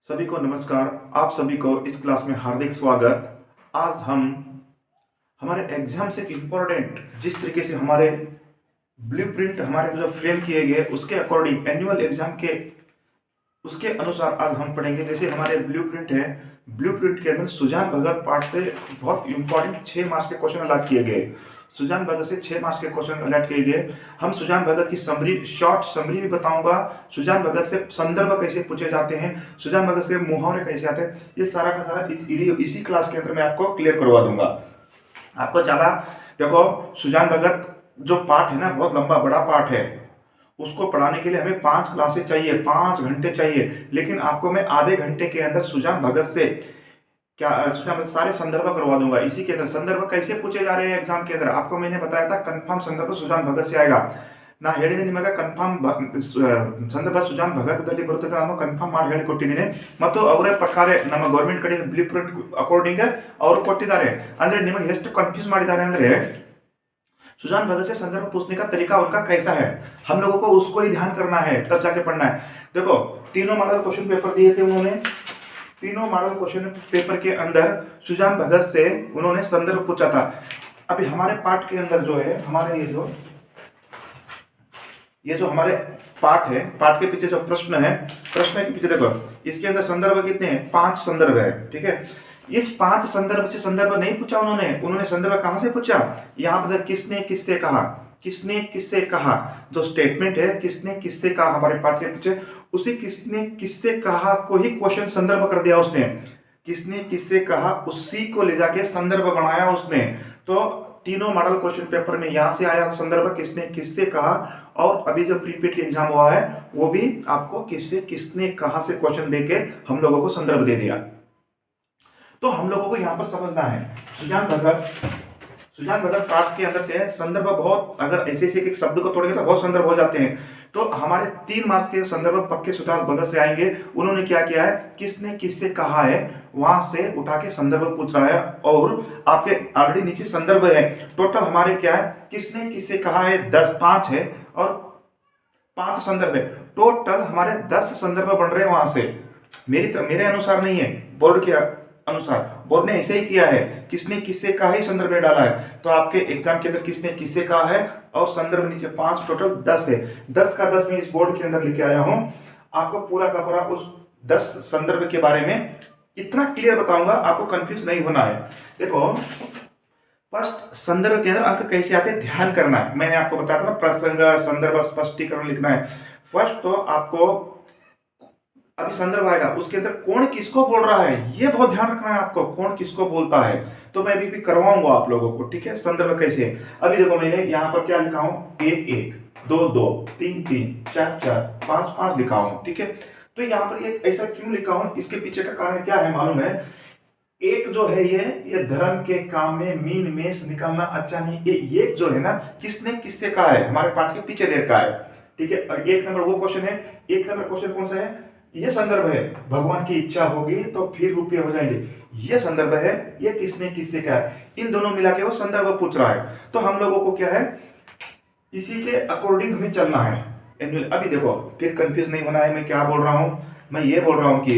सभी को नमस्कार। आप सभी को इस क्लास में हार्दिक स्वागत। आज हम हमारे एग्जाम से इम्पोर्टेंट जिस तरीके से हमारे ब्लूप्रिंट हमारे जो फ्रेम किए गए उसके अकॉर्डिंग एनुअल एग्जाम के उसके अनुसार आज हम पढ़ेंगे। जैसे हमारे ब्लूप्रिंट है, ब्लूप्रिंट के अंदर सुजान भगत पार्ट से बहुत इंपॉर्टेंट 6 मार्क्स के क्वेश्चन अलॉट किए गए। सुजान भगत से 6 मार्क्स के क्वेश्चन अलॉट किए गए। हम सुजान भगत की समरी, शॉर्ट समरी भी बताऊंगा। सुजान भगत से संदर्भ कैसे पूछे जाते हैं, सुजान भगत से मुहावरे कैसे आते हैं, ये सारा का सारा इस वीडियो इसी क्लास के अंदर मैं आपको क्लियर करवा दूंगा। आपको ज़्यादा देखो, सुजान भगत जो पार्ट है ना, बहुत लंबा बड़ा पार्ट है। उसको पढ़ाने के लिए हमें 5 क्लासेस चाहिए, 5 घंटे चाहिए। लेकिन आपको मैं आधे घंटे के अंदर सुजान भगत से सुजान भगत सारे संदर्भ करवा दूंगा। इसी के अंदर संदर्भ कैसे पूछे जा रहे हैं एग्जाम के अंदर आपको मैंने बताया था। कंफर्म संदर्भ सुजान भगत से आएगा ನಾ ಹೇಳಿದೆ ನಿಮಗೆ ಕನ್ಫರ್ಮ್ ಸಂದರ್ಭ ಸುಜಾನ್ ಭಗತದಲ್ಲಿ ಬರುತ್ತೆ ನಾನು ಕನ್ಫರ್ಮ್ ಮಾಡಿ ಹೇಳಿಕೊಟ್ಟಿದ್ದೀನಿ ಮತ್ತು ಅವರ ಪ್ರಕಾರ ನಮ್ಮ ಗವರ್ನಮೆಂಟ್ ಕಡೆಯಿಂದ ಬ್ಲೂ ಪ್ರಿಂಟ್ ಅಕಾರ್ಡಿಂಗ್ ಅವರು ಕೊಟ್ಟಿದ್ದಾರೆ। ಅಂದ್ರೆ ನಿಮಗೆ ಎಷ್ಟು ಕನ್ಫ್ಯೂಸ್ ಮಾಡಿದ್ದಾರೆ ಅಂದ್ರೆ सुजान भगत से संदर्भ पूछने का तरीका उनका कैसा है, हम लोगों को उसको ही ध्यान करना है, तब जाके पढ़ना है। देखो तीनों मॉडल क्वेश्चन पेपर दिए थे उन्होंने, तीनों मॉडल क्वेश्चन पेपर के अंदर सुजान भगत से उन्होंने संदर्भ पूछा था। अभी हमारे पाठ के अंदर जो है, हमारे ये जो हमारे पाठ है, पाठ के पीछे जो प्रश्न है, प्रश्न के पीछे देखो इसके अंदर संदर्भ कितने हैं, 5 संदर्भ है। ठीक है, इस 5 संदर्भ से संदर्भ नहीं पूछा उन्होंने संदर्भ कहां से पूछा। यहां पर किसने किससे कहा, किसने किससे कहा जो स्टेटमेंट है, किसने किससे कहा हमारे पाठ के पीछे, उसी किसने किससे कहा को ही क्वेश्चन संदर्भ कर दिया उसने। किसने किससे कहा उसी को ले जाके संदर्भ बनाया उसने। तो तीनों मॉडल क्वेश्चन पेपर में यहां से आया संदर्भ किसने किससे कहा, और अभी जो प्रीपीटी एग्जाम हुआ है वो भी आपको किससे किसने कहा से क्वेश्चन देके हम लोगों को संदर्भ दे दिया। तो हम लोगों को यहां पर समझना है सुजान भगत पाठ के अंदर से संदर्भ बहुत, अगर ऐसे एक शब्द को तोड़ेंगे तो बहुत संदर्भ हो जाते हैं। तो हमारे 3 मार्क्स के संदर्भ पक्के सुजान भगत से आएंगे। उन्होंने क्या किया है, किसने किससे कहा है वहां से उठा के संदर्भ पूछ रहा है, और आपके ऑलरेडी नीचे संदर्भ है। टोटल हमारे क्या है, किसने किससे कहा है 5 है और 5 संदर्भ है। टोटल हमारे 10 संदर्भ बन रहे हैं वहां से। मेरे अनुसार नहीं है, बोर्ड के अनुसार, बोर्ड ने ऐसे ही किया है, किसने किससे कहा ही संदर्भ में डाला है। तो आपके एग्जाम के अंदर किसने किससे कहा है और संदर्भ नीचे 5, टोटल 10 है। 10 का 10 मैं इस बोर्ड के अंदर लेके आया हूं। आपको पूरा का पूरा उस 10 संदर्भ के बारे में इतना क्लियर बताऊंगा, आपको कंफ्यूज नहीं होना है। देखो फर्स्ट संदर्भ के अंदर अंक कैसे आते हैं ध्यान करना है। मैंने आपको बताया था ना, प्रसंग संदर्भ स्पष्टीकरण लिखना है। फर्स्ट तो आपको अभी संदर्भ आएगा, उसके अंदर कौन किसको बोल रहा है ये बहुत ध्यान रखना है आपको, कौन किसको बोलता है। तो मैं अभी भी करवाऊंगा आप लोगों को। ठीक है, संदर्भ कैसे है। अभी देखो मैंने यहाँ पर क्या लिखा हूं, 1 1, 2 2, 3 3, 4 4, 5 5 लिखा हूं। ठीक है, तो यहाँ पर एक ऐसा क्यों लिखा हूं, इसके पीछे का कारण क्या है मालूम है। एक जो है ये धर्म के काम में मीन मेष निकालना अच्छा नहीं। ये जो है ना, किसने किससे कहा है हमारे पाठ के पीछे देर का है। ठीक है, और 1 नंबर वो क्वेश्चन है। 1 नंबर क्वेश्चन कौन सा है, ये संदर्भ है, भगवान की इच्छा होगी तो फिर रुपये हो जाएंगे, ये संदर्भ है। ये किसने किससे कहा है, इन दोनों मिला के वो संदर्भ पूछ रहा है। तो हम लोगों को क्या है, इसी के अकॉर्डिंग हमें चलना है। अभी देखो फिर कंफ्यूज नहीं होना है। मैं क्या बोल रहा हूं, मैं ये बोल रहा हूं कि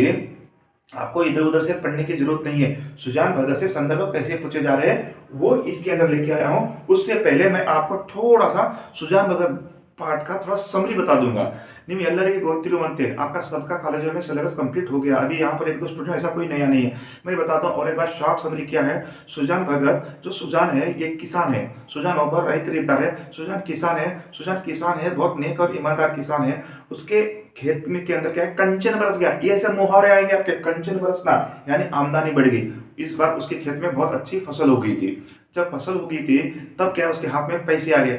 आपको इधर उधर से पढ़ने की जरूरत नहीं है। सुजान भगत से संदर्भ कैसे पूछे जा रहे हैं वो इसके अंदर लेके आया हूं। उससे पहले मैं आपको थोड़ा सा सुजान भगत पार्ट का थोड़ा समरी बता दूंगा। निम्न ಎಲ್ಲರಿಗೆ ಗೊತ್ತಿರುವಂತೆ आपका सबका कॉलेजों में सिलेबस कंप्लीट हो गया। अभी यहाँ पर 1-2 स्टूडेंट, ऐसा कोई नया नहीं है। मैं बताता हूँ और एक बार शॉर्ट समरी क्या है। सुजान भगत जो सुजान है ये किसान है। सुजान ओबर ರೈತರಿದ್ದಾರೆ, सुजान किसान है। सुजान किसान है, बहुत नेक और ईमानदार किसान है। उसके खेत में के अंदर क्या है, कंचन बरस गया। ये ऐसे मुहावरे आएंगे आपके, कंचन बरसना यानी आमदनी बढ़ गई। इस बार उसके खेत में बहुत अच्छी फसल हो गई थी। जब फसल हो गई थी तब क्या, उसके हाथ में पैसे आ गए।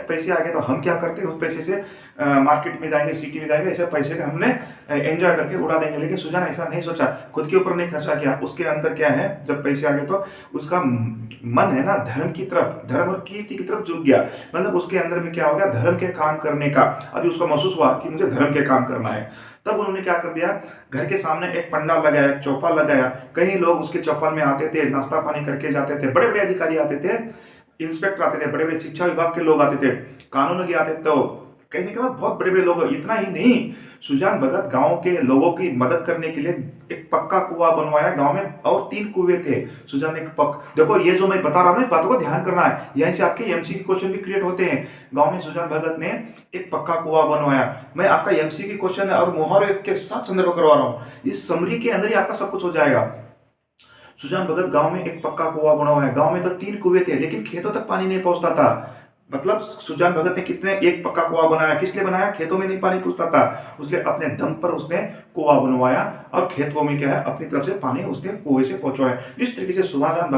पैसे आ गए तो हम क्या करते हैं, उस पैसे से मार्केट में जाएंगे, सिटी में जाएंगे, ऐसे पैसे का हमने एंजॉय करके उड़ा देंगे। लेकिन सुजान ऐसा नहीं सोचा, खुद के ऊपर नहीं खर्चा किया। उसके अंदर क्या है, जब पैसे आ गए तो उसका मन है ना धर्म की तरफ, धर्म और कीर्ति की तरफ झुक गया। मतलब उसके अंदर में क्या हो गया, धर्म के काम करने का अभी उसको महसूस हुआ कि मुझे धर्म के काम करना है। तब उन्होंने क्या कर दिया, घर के सामने एक पंडाल लगाया, एक चौपाल लगाया। कई लोग उसके चौपाल में आते थे, नाश्ता पानी करके जाते थे। बड़े बड़े अधिकारी आते थे, इंस्पेक्टर आते थे, बड़े बड़े शिक्षा विभाग के लोग आते थे, कानून के आते थे, तो कहने के बाद बहुत बड़े बड़े लोग, इतना ही नहीं, सुजान भगत गांव के लोगों की मदद करने के लिए एक पक्का कुआं बनवाया गांव में, और 3 कुएं थे। सुजान एक देखो ये जो मैं बता रहा हूं ना, इस बातों को ध्यान करना है, यहीं से आपके एमसी के क्वेश्चन भी क्रिएट होते हैं। गांव में सुजान भगत ने एक पक्का कुआं बनवाया। मैं आपका एमसी की क्वेश्चन और मुहावरे के साथ संदर्भ करवा रहा हूं, इस समरी के अंदर ही आपका सब कुछ हो जाएगा। सुजान भगत गांव में एक पक्का कुआं बनवाया। गांव में तो 3 कुएं थे, लेकिन खेतों तक पानी नहीं पहुंचता था। मतलब सुजान भगत ने कितने एक पक्का कुआं बनाया, किस लिए बनाया? खेतों में नहीं पानी पहुंचता था, उसने अपने दम पर उसने कुआं बनवाया और खेतों में क्या है अपनी तरफ से पानी उसने कुएं से पहुंचाया। इस तरीके से सुजान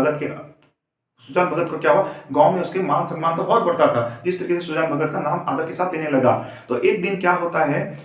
भगत को क्या हुआ, गांव में उसके मान सम्मान तो बहुत बढ़ता था। इस तरीके से सुजान भगत का नाम आदर के साथ लेने लगा। तो एक दिन क्या होता है,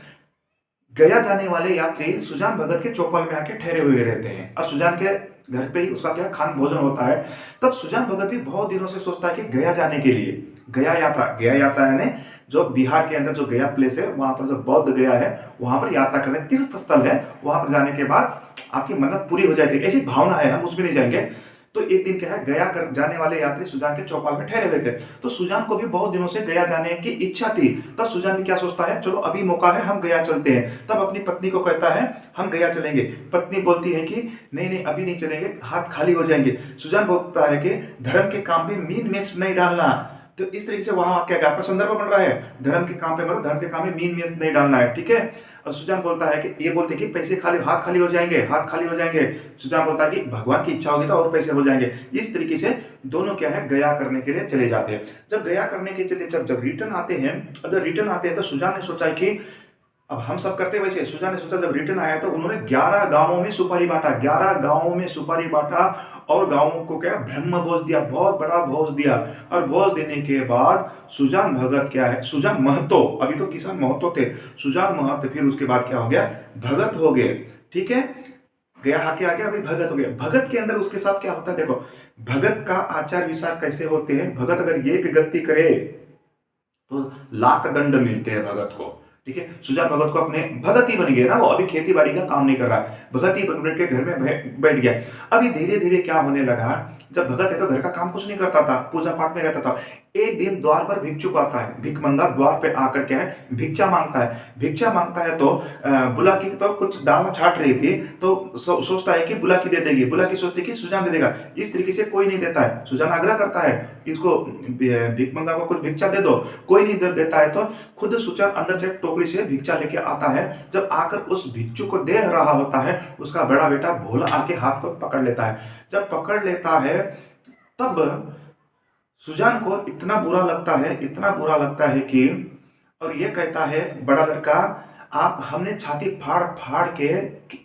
गया जाने वाले यात्री सुजान भगत के चौपाल में आके ठहरे हुए रहते हैं, और सुजान के घर पे ही उसका क्या खान भोजन होता है। तब सुजान भगत भी बहुत दिनों से सोचता है कि गया जाने के लिए, गया यात्रा यानी जो बिहार के अंदर जो गया प्लेस है, वहां पर जो बौद्ध गया है, वहां पर यात्रा करने, तीर्थ स्थल है, वहां पर जाने के बाद आपकी मन्नत पूरी हो जाएगी, ऐसी भावना है, हम उसमें नहीं जाएंगे। तो एक दिन क्या है, गया कर जाने वाले यात्री सुजान के चौपाल में ठहरे हुए थे। तो सुजान को भी बहुत दिनों से गया जाने की इच्छा थी। तब सुजान भी क्या सोचता है, चलो अभी मौका है, हम गया चलते हैं। तब अपनी पत्नी को कहता है हम गया चलेंगे। पत्नी बोलती है कि नहीं नहीं अभी नहीं चलेंगे, हाथ खाली हो जाएंगे। सुजान बोलता है कि धर्म के काम पे मीन मेष नहीं डालना। तो इस तरीके से वहां क्या आपका संदर्भ बन रहा है, धर्म के काम पे मतलब धर्म के काम में मीन मेष नहीं डालना है, ठीक है। और सुजान बोलता है कि ये बोलते हैं कि पैसे खाली, हाथ खाली हो जाएंगे, हाथ खाली हो जाएंगे। सुजान बोलता है कि भगवान की इच्छा होगी तो और पैसे हो जाएंगे। इस तरीके से दोनों क्या है गया करने के लिए चले जाते हैं। जब गया करने के लिए जब रिटर्न आते हैं, अगर रिटर्न आते हैं तो सुजान ने सोचा कि अब हम सब करते वैसे, सुजान ने सोचा जब रिटर्न आया तो उन्होंने 11 गांवों में सुपारी बांटा, 11 गांवों में सुपारी बांटा, और गांवों को क्या ब्रह्म भोज दिया, बहुत बड़ा भोज दिया। और भोज देने के बाद सुजान भगत क्या है, सुजान महतो, अभी तो किसान महतो थे, सुजान महतो फिर उसके बाद क्या हो गया, भगत हो गए, ठीक है। गया हाके आ गया, अभी भगत हो गया। भगत के अंदर उसके साथ क्या होता है, देखो भगत का आचार विचार कैसे होते हैं। भगत अगर ये गलती करे तो लाख दंड मिलते हैं भगत को, ठीक है। सुजान भगत को अपने भगत ही बन गया ना, वो अभी खेती बाड़ी का काम नहीं कर रहा है, भगत ही बैठ के घर में बैठ गया। अभी धीरे धीरे क्या होने लगा, जब भगत है तो घर का काम कुछ नहीं करता था, पूजा पाठ में रहता था। एक दिन द्वार पर भिक्षुक आता है, भिखमंगा द्वार पे आकर क्या है भिक्षा मांगता है। भिक्षा मांगता है तो बुलाकी तो कुछ दाना छाट रही थी, तो सोचता है कि बुलाकी दे देगी, बुलाकी सोचती कि सुजान दे देगा। इस तरीके से कोई नहीं देता है। सुजान आग्रह करता है इसको, भिखमंगा को कुछ भिक्षा दे दो, कोई नहीं जब देता है तो खुद सुजान अंदर से टोकरी से भिक्षा लेके आता है। जब आकर उस भिक्षुक को दे रहा होता है, उसका बड़ा बेटा भोला आके हाथ को पकड़ लेता है। जब पकड़ लेता है तब सुजान को इतना बुरा लगता है, इतना बुरा लगता है कि, और ये कहता है बड़ा लड़का, आप हमने छाती फाड़ फाड़ के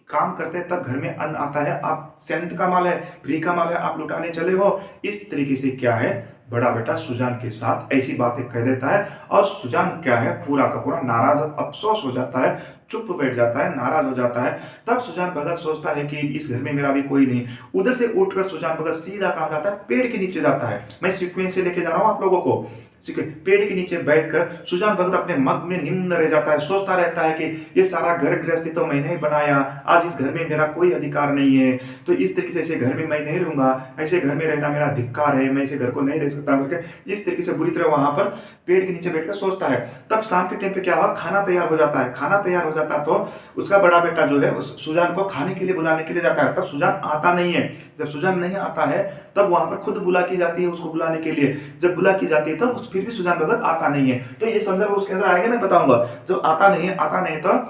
काम करते हैं तब घर में अन्न आता है, आप सेंत का माल है, फ्री का माल है, आप लुटाने चले हो। इस तरीके से क्या है बड़ा बेटा सुजान के साथ ऐसी बातें कह देता है, और सुजान क्या है पूरा का पूरा नाराज, अफसोस हो जाता है, चुप बैठ जाता है, नाराज हो जाता है। तब सुजान भगत सोचता है कि इस घर में मेरा भी कोई नहीं। उधर से उठकर सुजान भगत सीधा कहाँ जाता है, पेड़ के नीचे जाता है। मैं सीक्वेंस से लेके जा रहा हूं आप लोगों को। पेड़ के नीचे बैठकर सुजान भगत अपने मग में निम्न रह जाता है, सोचता रहता है कि ये सारा घर गृहस्थी तो मैंने ही बनाया, आज इस घर में मेरा कोई अधिकार नहीं है, तो इस तरीके से ऐसे घर में मैं नहीं रहूंगा, ऐसे घर में रहना मेरा धिक्कार है, मैं ऐसे घर को नहीं रह सकता करके इस तरीके से बुरी तरह वहां पर पेड़ के नीचे बैठकर सोचता है। तब शाम के टाइम पे क्या हुआ, खाना तैयार हो जाता है। खाना तैयार हो जाता तो उसका बड़ा बेटा जो है सुजान को खाने के लिए बुलाने के लिए जाता है। तब सुजान आता नहीं है। जब सुजान नहीं आता है तब वहां पर खुद बुला की जाती है उसको बुलाने के लिए। जब बुला की जाती है तब फिर भी सुजान भगत आता नहीं है। तो ये संदर्भ उसके अंदर आएगा, मैं बताऊंगा। जब आता नहीं है तो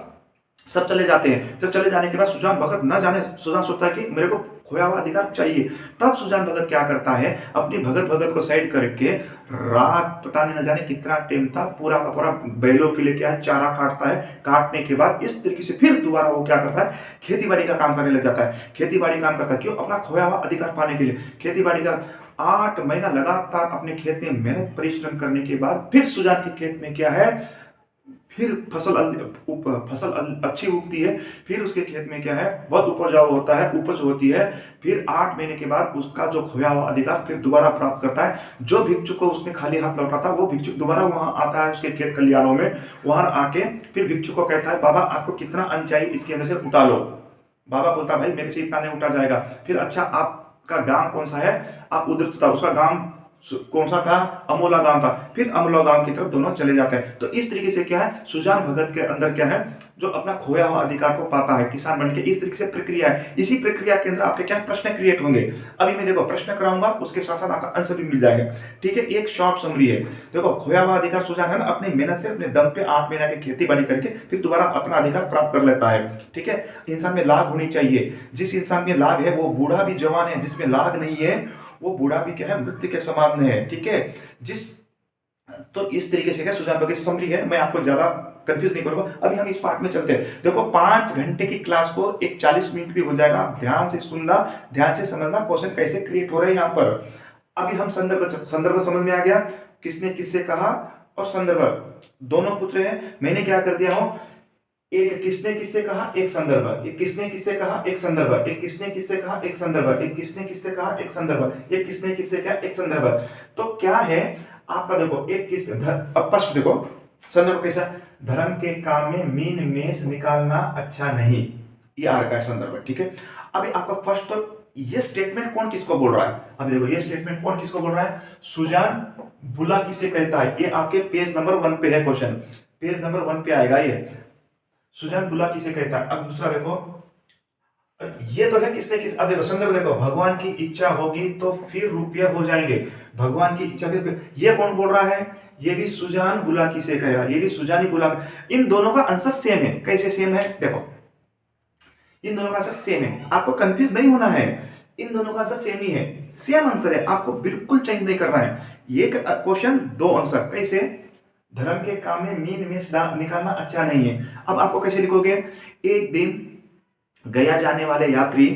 सब चले जाते हैं। जब चले जाने के बाद सुजान भगत न जाने, सुजान सोचता है कि मेरे को खोया हुआ अधिकार चाहिए। तब सुजान भगत क्या करता है, अपनी भगत को साइड करके रात पता नहीं न जाने कितना टाइम था, पूरा का पूरा बैलों के लिए क्या है चारा काटता है। काटने के बाद इस तरीके से फिर दोबारा वो क्या करता है, खेती बाड़ी का काम करने लग जाता है। खेती बाड़ी काम करता है क्यों, अपना खोया हुआ अधिकार पाने के लिए। खेती बाड़ी का 8 महीना लगातार अपने खेत में मेहनत परिश्रम करने के बाद फिर सुजान के खेत में क्या है, फिर फसल अच्छी उगती है। फिर उसके खेत में क्या है बहुत उपजाऊ होता है, उपज होती है। फिर 8 महीने के बाद उसका जो खोया हुआ अधिकार फिर दोबारा प्राप्त करता है। जो भिक्षुक को उसने खाली हाथ लौटा था वो भिक्षुक दोबारा वहां आता है उसके खेत खलियानों में। वहां आके फिर भिक्षुक को कहता है बाबा आपको कितना अन्न चाहिए इसके अंदर से उठा लो। बाबा बोलता भाई मेरे से इतना नहीं उठा जाएगा। फिर अच्छा आपका गांव कौन सा है, आप उधर, उसका गांव कौन सा था, अमोला गांव था, फिर अमोला गांव की तरफ दोनों चले जाते हैं। तो इस तरीके से क्या है, सुजान भगत के अंदर क्या है, जो अपना खोया हुआ अधिकार को पाता है किसान बनने के, इस तरीके से प्रक्रिया है। इसी प्रक्रिया के अंदर आपके क्या प्रश्न क्रिएट होंगे। अभी मैं देखो प्रश्न कराऊंगा, उसके साथ साथ आपका आंसर भी मिल जाएगा। ठीक है, एक शॉर्ट समरी है। देखो खोया हुआ अधिकार सुजान है ना, अपनी मेहनत से अपने दम पे 8 महीना की खेती बाड़ी करके फिर दोबारा अपना अधिकार प्राप्त कर लेता है। ठीक है, इंसान में लाग होनी चाहिए। जिस इंसान में लाग है वो बूढ़ा भी जवान है, जिसमें लाग नहीं है वो बूढ़ा भी क्या है, मृत्यु के समान है। ठीक है, तो इस तरीके से क्या सुजान भगत समरी है, मैं आपको ज्यादा कंफ्यूज नहीं करूंगा। अभी हम इस पार्ट में चलते हैं। देखो 5 घंटे की क्लास को एक 40 मिनट भी हो जाएगा। ध्यान से सुनना, ध्यान से समझना क्वेश्चन कैसे क्रिएट हो रहे हैं यहाँ पर। अभी हम संदर्भ समझ में आ गया, किसने किससे कहा और संदर्भ दोनों पूछ रहे हैं। मैंने क्या कर दिया हूं, एक किसने किससे कहा, एक संदर्भ, एक किसने किससे कहा, एक संदर्भ, एक किसने किससे कहा, एक संदर्भ, एक किसने किससे कहा, एक संदर्भ, एक किसने किससे कहा, एक संदर्भ। तो क्या है आपका, देखो एक किस, अब फर्स्ट देखो संदर्भ कैसा, धर्म के काम में मीन मेष निकालना अच्छा नहीं, ये आर का संदर्भ। ठीक है, अभी आपका फर्स्ट, तो ये स्टेटमेंट कौन किसको बोल रहा है, अब देखो ये स्टेटमेंट कौन किसको बोल रहा है, सुजान बुला किसे कहता है। ये आपके पेज नंबर 1 पे है क्वेश्चन, पेज नंबर 1 पे आएगा ये, सुजान बुला किसे कहता है। अब दूसरा देखो, ये तो है किसने किस, अब देखो संदर्भ देखो, भगवान की इच्छा होगी तो फिर रुपया हो जाएंगे, भगवान की इच्छा के, ये कौन बोल रहा है, ये भी सुजान बुला किसे कह रहा है, ये भी सुजान बुला। इन दोनों का आंसर सेम है। कैसे सेम है, देखो इन दोनों का आंसर सेम है, आपको कंफ्यूज नहीं होना है, इन दोनों का आंसर सेम ही है, सेम आंसर है, आपको बिल्कुल चेंज नहीं करना है। ये क्वेश्चन 2 आंसर, कैसे, धर्म के काम में मीन मेष निकालना अच्छा नहीं है। अब आपको कैसे लिखोगे, एक दिन गया जाने वाले यात्री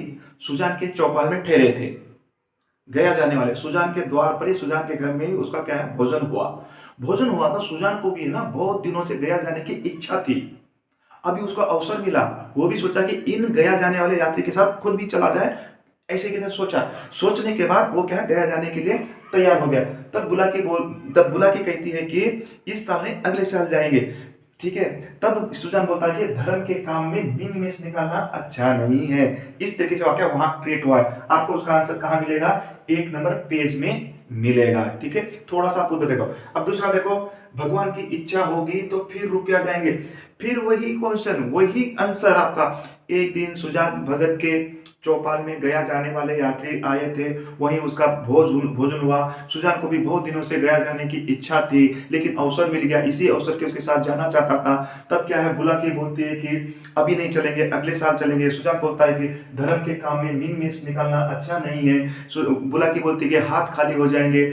सुजान के चौपाल में ठहरे थे। गया जाने वाले सुजान के द्वार पर ही, सुजान के घर में ही उसका क्या है, भोजन हुआ। भोजन हुआ था, सुजान को भी ना बहुत दिनों से गया जाने की इच्छा थी। अभी उसको अवसर मिला, वो भी सोचा कि इन गया जाने वाले यात्री के साथ खुद भी चला जाए, ऐसे की सोचा। सोचने के बाद वो क्या गया जाने के लिए तैयार हो गया। तब बुला की कहती है कि इस साल नहीं अगले साल जाएंगे। ठीक है, तब सुजान बोलता है कि धर्म के काम में मीन मेष निकालना अच्छा नहीं है। इस तरीके से वाक्य वहां क्रिएट हुआ है। आपको उसका आंसर कहां मिलेगा, 1 नंबर पेज में मिलेगा। ठीक है, थोड़ा सा आप उधर देखो। अब दूसरा देखो, भगवान की इच्छा होगी तो फिर रुपया जाएंगे, फिर वही क्वेश्चन, वही आंसर आपका। एक दिन सुजान भगत के चौपाल में गया जाने वाले यात्री आए थे, वहीं उसका भोजन हुआ। सुजान को भी बहुत दिनों से गया जाने की इच्छा थी, लेकिन अवसर मिल गया, इसी अवसर के उसके साथ जाना चाहता था। तब क्या है, बुला की बोलती है कि अभी नहीं चलेंगे, अगले साल चलेंगे। सुजान बोलता है कि धर्म के काम में मीन मेष निकालना अच्छा नहीं है। बुला की बोलती है कि हाथ खाली हो जाएंगे।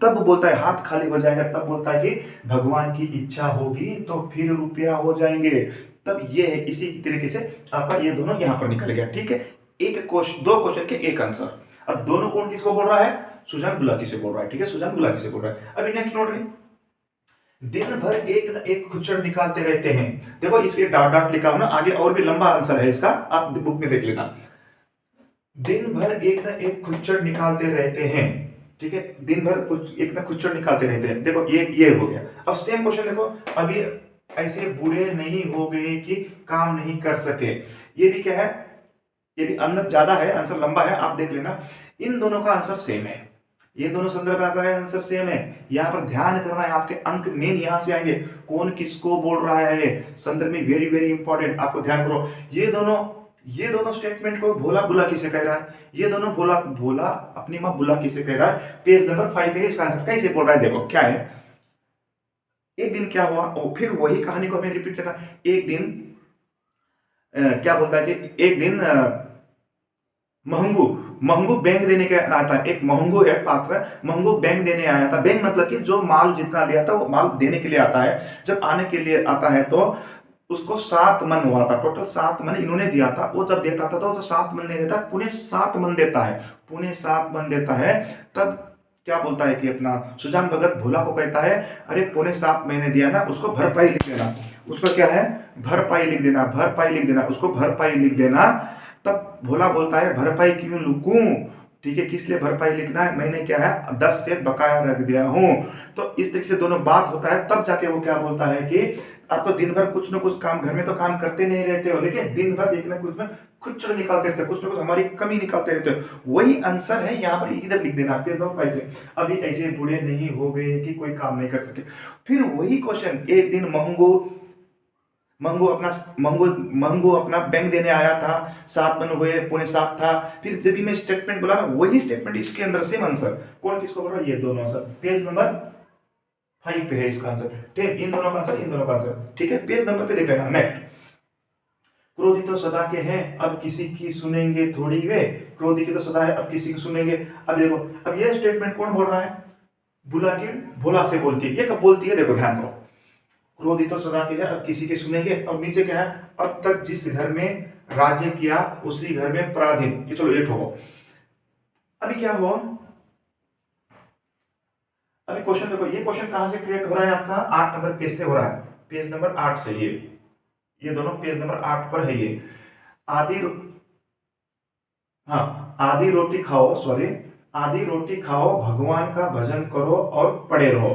तब बोलता है हाथ खाली हो जाएगा, तब बोलता है कि भगवान की इच्छा होगी तो फिर रुपया हो जाएंगे। तब ये है, इसी तरीके से आपका ये दोनों यहां पर निकल गया। ठीक है, एक क्वेश्चन, 2 क्वेश्चन के एक आंसर। अब दोनों कौन किसको बोल रहा है, सुजान बुलाकी से बोल रहा है। ठीक है, सुजान बुलाकी से बोल रहा है। अभी नेक्स्ट नोट रही, दिन भर एक न एक खुच्चड़ निकालते रहते हैं। देखो इसके डॉट डॉट लिखा हो ना, आगे और भी लंबा आंसर है इसका, आप बुक में देख लेना। दिन भर एक न एक खुच्चड़ निकालते रहते हैं। ठीक है, दिन भर एक न खुच्चड़ निकालते रहते हैं। देखो ये हो गया। अब सेम क्वेश्चन देखो, अभी ऐसे बूढ़े नहीं हो गए कि काम नहीं कर सके। ये भी क्या है, ये भी अंदर ज्यादा है, आंसर लंबा है, आप देख लेना। इन दोनों का आंसर सेम है, ये दोनों संदर्भ का आंसर सेम है। यहाँ पर ध्यान करना है, आपके अंक मेन यहां से आएंगे, कौन किसको बोल रहा है संदर्भ में, वेरी वेरी इंपॉर्टेंट, आपको ध्यान करो। ये दोनों स्टेटमेंट को भोला बुला किसे कह रहा है, ये दोनों भोला अपनी मां बुला किसे कह रहा है। पेज नंबर 5 पे इसका आंसर कैसे बोल रहा है, देखो क्या है। एक दिन क्या हुआ, और फिर वही कहानी को हमें रिपीट करना। एक दिन क्या बोलता है कि एक दिन महंगू बैंक देने के आता है। एक महंगू है पात्र, महंगू बैंक देने आया था। बैंक मतलब कि जो माल जितना लिया था वो माल देने के लिए आता है। जब आने के लिए आता है तो उसको 7 मन हुआ था, टोटल 7 मन इन्होंने दिया था। वो जब देता था तो 7 मन नहीं देता, पुणे 7 मन देता है, पुणे 7 मन देता है। तब क्या बोलता है कि अपना सुजान भगत भोला को कहता है, अरे पौने 7 महीने दिया ना, उसको भरपाई लिख देना। उसका क्या है, भरपाई लिख देना, भरपाई लिख देना, उसको भरपाई लिख देना। तब भोला बोलता है भरपाई क्यों लिखूं, ठीक है, किस लिए भरपाई लिखना है, मैंने क्या है 10 से बकाया रख दिया हूं। तो इस तरीके से दोनों बात होता है। तब जाके वो क्या बोलता है कि आप तो दिन भर कुछ ना कुछ काम, घर में तो काम करते नहीं रहते हो, लेकिन दिन भर एक ना कुछ में खुच्चड़ निकालते रहते हो, कुछ ना कुछ हमारी कमी निकालते रहते हो। वही आंसर है यहाँ पर, इधर लिख देना पेज नंबर 5 से। अभी ऐसे बूढ़े नहीं हो गए कि कोई काम नहीं कर सके। फिर वही क्वेश्चन, एक दिन मंगू अपना बैंक देने आया था, 7 हुए, 6:45 था। फिर जब भी मैं स्टेटमेंट बोला ना, वही स्टेटमेंट इसके अंदर सेम आंसर। कौन किसको बोल रहा है? ये दोनों आंसर पेज नंबर 5 पे है इसका आंसर। ठीक, इन दोनों का आंसर, इन दोनों का आंसर। ठीक है, पेज नंबर पे देख लेना। नेक्स्ट, क्रोधी तो सदा के हैं, अब किसी की सुनेंगे थोड़ी वे। क्रोधी की तो सदा है, अब किसी की सुनेंगे। अब देखो, अब ये स्टेटमेंट कौन बोल रहा है? बुला के भोला से बोलती है। ये कब बोलती है? देखो ध्यान करो, क्रोधी तो सदा के है, अब किसी के सुनेंगे। और नीचे क्या है? अब तक जिस घर में राज्य किया, उसी घर में पराधीन। ये चलो 8 हो। अभी क्या हुआ? अभी क्वेश्चन देखो, ये क्वेश्चन कहां से क्रिएट हो रहा है? आपका 8 नंबर पेज से हो रहा है, पेज नंबर 8 से। ये दोनों पेज नंबर 8 पर है। ये आधी, हाँ, आधी रोटी खाओ, सॉरी, आधी रोटी खाओ, भगवान का भजन करो और पड़े रहो।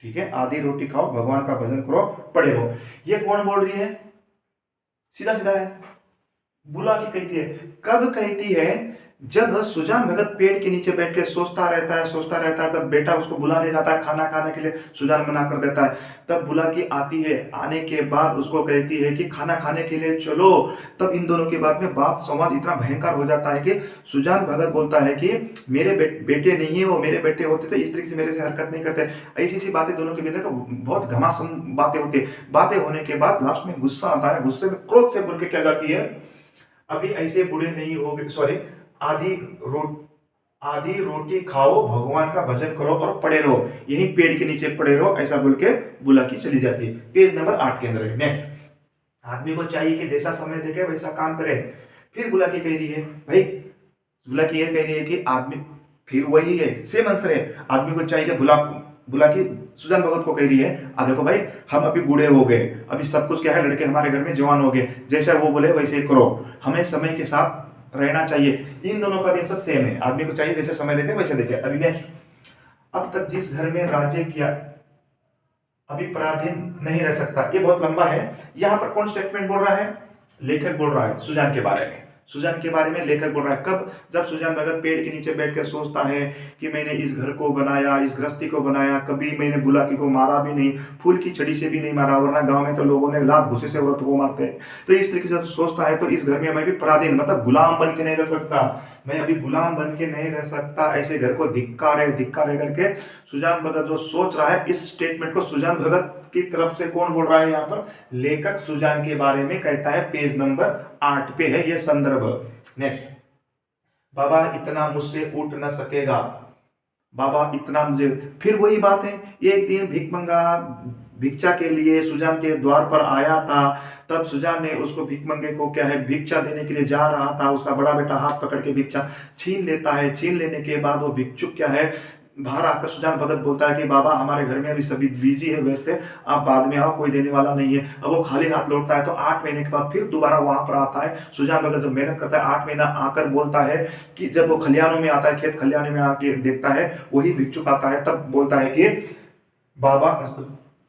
ठीक है, आधी रोटी खाओ, भगवान का भजन करो, पड़े रहो। ये कौन बोल रही है? सीधा सीधा है, बुला के कहती है। कब कहती है? जब सुजान भगत पेड़ के नीचे बैठ के सोचता रहता है, तब बेटा उसको बुलाने जाता है खाना खाने के लिए, सुजान मना कर देता है। तब बुला के आती है, आने के बाद उसको कहती है कि खाना खाने के लिए चलो। तब इन दोनों के बाद में बात संवाद इतना भयंकर हो जाता है कि सुजान भगत बोलता है कि मेरे बेटे नहीं है वो, मेरे बेटे होते तो इस तरीके से मेरे से हरकत नहीं करते। ऐसी ऐसी बातें दोनों के बीच में बहुत घमासान बातें होती है। बातें होने के बाद लास्ट में गुस्सा आता है, गुस्से में क्रोध से बोल के क्या जाती है? अभी ऐसे बूढ़े नहीं हो गए, सॉरी, आधी रोटी खाओ, भगवान का भजन करो और पड़े रहो, यही पेड़ के नीचे पड़े रहो, ऐसा बोल के बुला की चली जाती है। पेज नंबर 8 के अंदर है। नेक्स्ट, आदमी को चाहिए कि जैसा समय देखे वैसा काम करे। फिर बुला की कह रही है, भाई बुला की ये कह रही है कि आदमी, फिर वही है, सेम आंसर है। आदमी को चाहिए कि बुला की सुजान भगत को कह रही है, अब देखो भाई, हम अभी बूढ़े हो गए, अभी सब कुछ क्या है, लड़के हमारे घर में जवान हो गए, जैसा वो बोले वैसे ही करो, हमें समय के साथ रहना चाहिए। इन दोनों का भी आंसर सेम है, आदमी को चाहिए जैसे समय देखे वैसे देखे। अभी नेक्स्ट, अब तक जिस घर में राज्य किया, अभी पराधीन नहीं रह सकता। ये बहुत लंबा है। यहां पर कौन स्टेटमेंट बोल रहा है? लेखक बोल रहा है सुजान के बारे में। सुजान के बारे में लेखक बोल रहा है। कब? जब सुजान भगत पेड़ के नीचे बैठकर सोचता है कि मैंने इस घर को बनाया, इस गृहस्थी को बनाया, कभी मैंने बुलाकी को मारा भी नहीं, फूल की छड़ी से भी नहीं मारा, वरना गांव में तो लोगों ने लात घुसे से औरत को मारते हैं। तो इस तरीके से सोचता है, तो इस घर में मैं भी पराधीन, मतलब गुलाम बन के नहीं रह सकता, मैं अभी गुलाम बन के नहीं रह सकता, ऐसे घर को धिक्कार है करके सुजान भगत जो सोच रहा है, इस स्टेटमेंट को सुजान भगत की तरफ से कौन बोल रहा है? यहाँ पर लेखक सुजान के बारे में कहता है। पेज नंबर 8 पे है ये संदर्भ। नेक्स्ट, बाबा इतना मुझसे उठ न सकेगा, बाबा इतना मुझे, फिर वही बात है। एक दिन भिक्षा के लिए सुजान के द्वार पर आया था। तब सुजान ने उसको भिख मंगे को क्या है, भिक्षा देने के लिए जा रहा था, उसका बड़ा बेटा हाथ पकड़ के भिक्षा छीन लेता है। छीन लेने के बाद वो भिक्षुक क्या है, बाहर आकर सुजान भगत बोलता है कि बाबा हमारे घर में अभी सभी बिजी है, व्यस्त है, आप बाद में आओ, कोई देने वाला नहीं है। अब वो खाली हाथ लौटता है। तो 8 महीने के बाद फिर दोबारा वहां पर आता है। सुजान भगत जब मेहनत करता है 8 महीना, आकर बोलता है कि जब वो खलियानों में आता है, खेत खलियाने में आके देखता है, वही भिक्षुक आता है, तब बोलता है कि बाबा,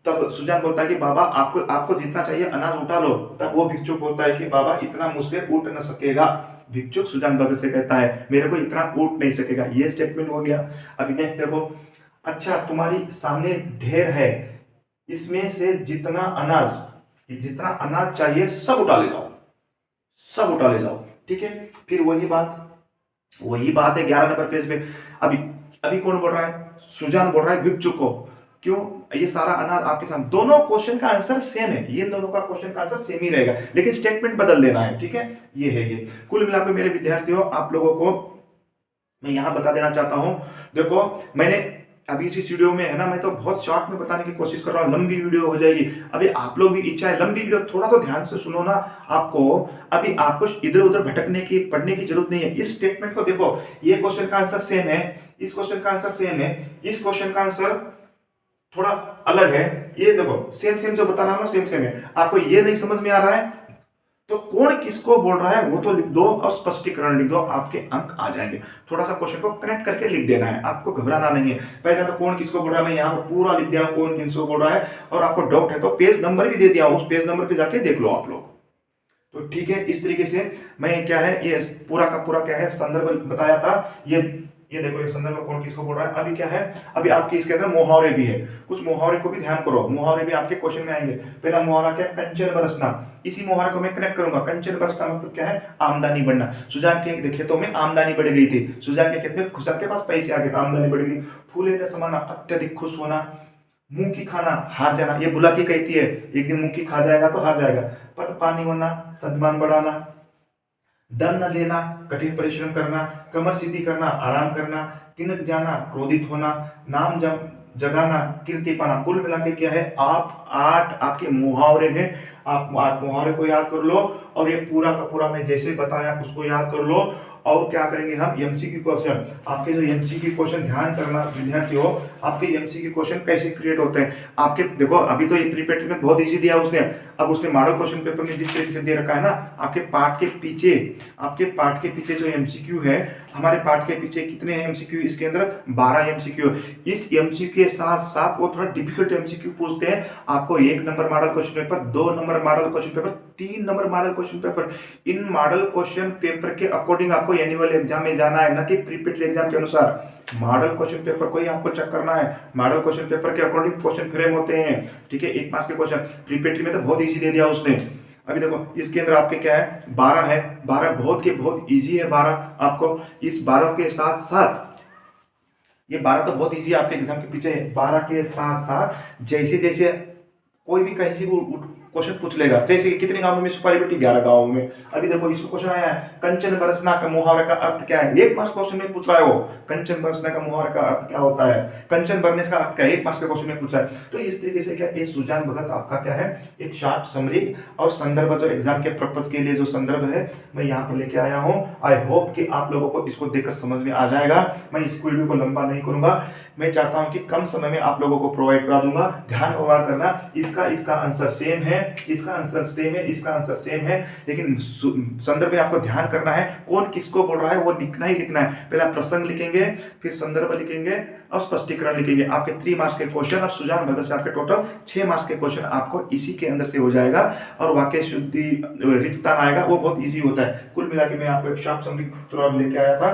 तब सुजान बोलता है कि बाबा आपको जितना चाहिए अनाज उठा लो। तब वो भिक्षुक बोलता है कि बाबा इतना मुझसे उठ न सकेगा। भिक्षुक सुजान भगत से कहता है मेरे को इतना उठ नहीं सकेगा। ये स्टेटमेंट हो गया। अभी नेक्स्ट देखो, अच्छा तुम्हारी सामने ढेर है, इसमें से जितना अनाज चाहिए सब उठा ले जाओ, सब उठा ले जाओ। ठीक है, फिर वही बात है 11 नंबर पेज पे। अभी कौन बोल रहा है? सुजान बोल रहा है भिक्षुक को, क्यों? ये सारा अनाज आपके सामने। दोनों क्वेश्चन का आंसर सेम है, ये दोनों का क्वेश्चन का आंसर सेम ही रहेगा, लेकिन स्टेटमेंट बदल देना है। ठीक है, ये है ये। कुल मिलाकर मेरे विद्यार्थियों, आप लोगों को मैं यहां बता देना चाहता हूं, देखो मैंने अभी इस वीडियो में है ना, मैं तो बहुत शॉर्ट में बताने की कोशिश कर रहा हूँ, लंबी वीडियो हो जाएगी। अभी आप लोग भी इच्छा है लंबी वीडियो, थोड़ा तो ध्यान से सुनो ना। आपको इधर उधर भटकने की, पढ़ने की जरूरत नहीं है। इस स्टेटमेंट को देखो, ये क्वेश्चन का आंसर सेम है, इस क्वेश्चन का आंसर सेम है, इस क्वेश्चन का आंसर थोड़ा अलग है। ये देखो सेम जो बता रहा हूं सेम है। आपको ये नहीं समझ में आ रहा है, तो कौन किसको बोल रहा है वो तो लिख दो और स्पष्टीकरण लिख दो, आपके अंक आ जाएंगे। थोड़ा सा क्वेश्चन को कनेक्ट करके लिख देना है, आपको घबराना नहीं है। पहले तो कौन किसको बोल रहा है मैं यहाँ पर पूरा लिख दिया कौन किसको बोल रहा है, और आपको डाउट है तो पेज नंबर भी दे दिया, उस पेज नंबर पे जाके देख लो आप लोग। तो ठीक है, इस तरीके से मैं क्या है ये पूरा का पूरा क्या है संदर्भ बताया था। ये देखो ये संदर्भ कौन किसको बोल रहा है। अभी क्या है, अभी आपके इसके अंदर मुहावरे भी है, कुछ मुहावरे को भी ध्यान करो, मुहावरे भी आपके क्वेश्चन में आएंगे। पहला मुहावरा क्या है, कंचन बरसना। इसी मुहावरे को मैं कनेक्ट करूंगा। कंचन बरसना मतलब क्या है, आमदनी बढ़ना। सुजान के खेतों में आमदनी बढ़ गई थी, सुजान के खेत में खुशाल के पास पैसे आ गए, आमदनी बढ़ गई। फूले न समाना, अत्यधिक खुश होना। मुंह की खाना, हार जाना, ये बुला के कहती है एक दिन मुंह की खा जाएगा तो हार जाएगा। पद पानी होना, सम्मान बढ़ाना। दम न लेना, कठिन परिश्रम करना। कमर सीधी करना, आराम करना। तिनक जाना, क्रोधित होना। नाम जगाना, कीर्ति पाना। कुल मिला के क्या है, आप 8 आपके मुहावरे हैं। आप 8 मुहावरे को याद कर लो, और ये पूरा का पूरा मैं जैसे बताया उसको याद कर लो। और क्या करेंगे हम, एमसीक्यू क्वेश्चन, आपके जो एमसीक्यू क्वेश्चन ध्यान करना विद्यार्थी हो, आपके एमसीक्यू क्वेश्चन कैसे क्रिएट होते हैं। आपके देखो अभी तो ये प्रीपेड में बहुत इजी दिया उसने, अब उसने मॉडल क्वेश्चन पेपर में जिस तरीके से दे रखा है ना, आपके पार्ट के पीछे जो एमसीक्यू है, हमारे पार्ट के पीछे कितने हैं एमसीक्यू, इसके अंदर 12 एमसीक्यू। इस एमसीक्यू के साथ साथ वो थोड़ा डिफिकल्ट एमसीक्यू पूछते हैं आपको। 1 number model question paper, 2 number model question paper, 3 number model question paper. इन मॉडल क्वेश्चन पेपर के अकॉर्डिंग आपको एनुअल एग्जाम में जाना है, ना कि प्रीपेड एग्जाम के अनुसार। मॉडल क्वेश्चन पेपर को ही आपको चेक करना है, मॉडल क्वेश्चन पेपर के अकॉर्डिंग क्वेश्चन फ्रेम होते हैं। ठीक है, 1 मार्क्स के क्वेश्चन प्रीपेड में तो बहुत इजी दे दिया उसने। अभी देखो इसके अंदर आपके क्या है, 12 है, 12 बहुत इजी है। 12 आपको इस 12 के साथ साथ, ये 12 तो बहुत इजी आपके एग्जाम के पीछे है। 12 के साथ साथ जैसे जैसे कोई भी कहीं से भी क्वेश्चन पूछ लेगा, जैसे कि कितने गांवों में सुपारी बटी, 11 गांवों में। अभी देखो इसको क्वेश्चन आया है, कंचन बरसना का मुहावरे का अर्थ क्या है। 1 मार्क्स क्वेश्चन में पूछ रहा है वो, कंचन बरसना का मुहावरे का अर्थ क्या होता है, कंचन बरने का अर्थ क्या है, 1 मार्क्स के क्वेश्चन में पूछ रहा है। तो इस तरीके से क्या ये सुजान भगत आपका क्या है, एक शॉर्ट समरी और संदर्भ, जो एग्जाम के पर्पज के लिए जो संदर्भ है मैं यहाँ पर लेके आया हूँ। आई होप कि आप लोगों को इसको देखकर समझ में आ जाएगा। मैं इस वीडियो को लंबा नहीं करूंगा, मैं चाहता हूं कि कम समय में आप लोगों को प्रोवाइड करा दूंगा। ध्यान व्यवहार करना, इसका आंसर सेम है, इसका आंसर सेम है, इसका आंसर सेम है, लेकिन संदर्भ में आपको ध्यान करना है कौन किसको बोल रहा है, वो लिखना ही लिखना है। पहला प्रसंग लिखेंगे, फिर संदर्भ लिखेंगे और स्पष्टीकरण लिखेंगे। आपके 3 मार्क्स के क्वेश्चन और सुजान भगत से आपके टोटल 6 मार्क्स के क्वेश्चन आपको इसी के अंदर से हो जाएगा। और वाक्य शुद्धि रिक्त स्थान आएगा, वो बहुत ईजी होता है। कुल मिला के मैं आपको एक शॉर्ट समरी लेके आया था।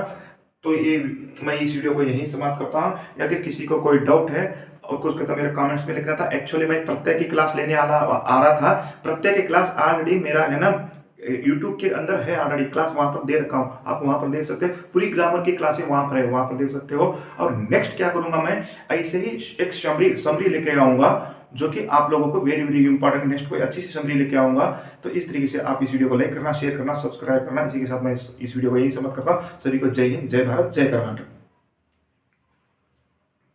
तो ये मैं इस वीडियो को यहीं समाप्त करता हूँ। अगर किसी को कोई डाउट है और कुछ कहता मेरे कमेंट्स में लिखना था। एक्चुअली मैं प्रत्यय की क्लास लेने आ रहा था। प्रत्यय की क्लास ऑलरेडी मेरा है ना YouTube के अंदर है, ऑलरेडी क्लास वहां पर दे रखा हूँ, आप वहां पर देख सकते हैं। पूरी ग्रामर की क्लासें वहां पर है, वहां पर देख सकते हो। और नेक्स्ट क्या करूंगा, मैं ऐसे ही एक समरी लेके आऊंगा जो कि आप लोगों को वेरी वेरी इंपॉर्टेंट, नेक्स्ट कोई अच्छी सी समरी लेके आऊंगा। तो इस तरीके से आप इस वीडियो को लाइक करना, शेयर करना, सब्सक्राइब करना। इसी के साथ मैं इस वीडियो को यही समाप्त करता हूँ। सभी को जय हिंद, जय भारत, जय कर्नाटक।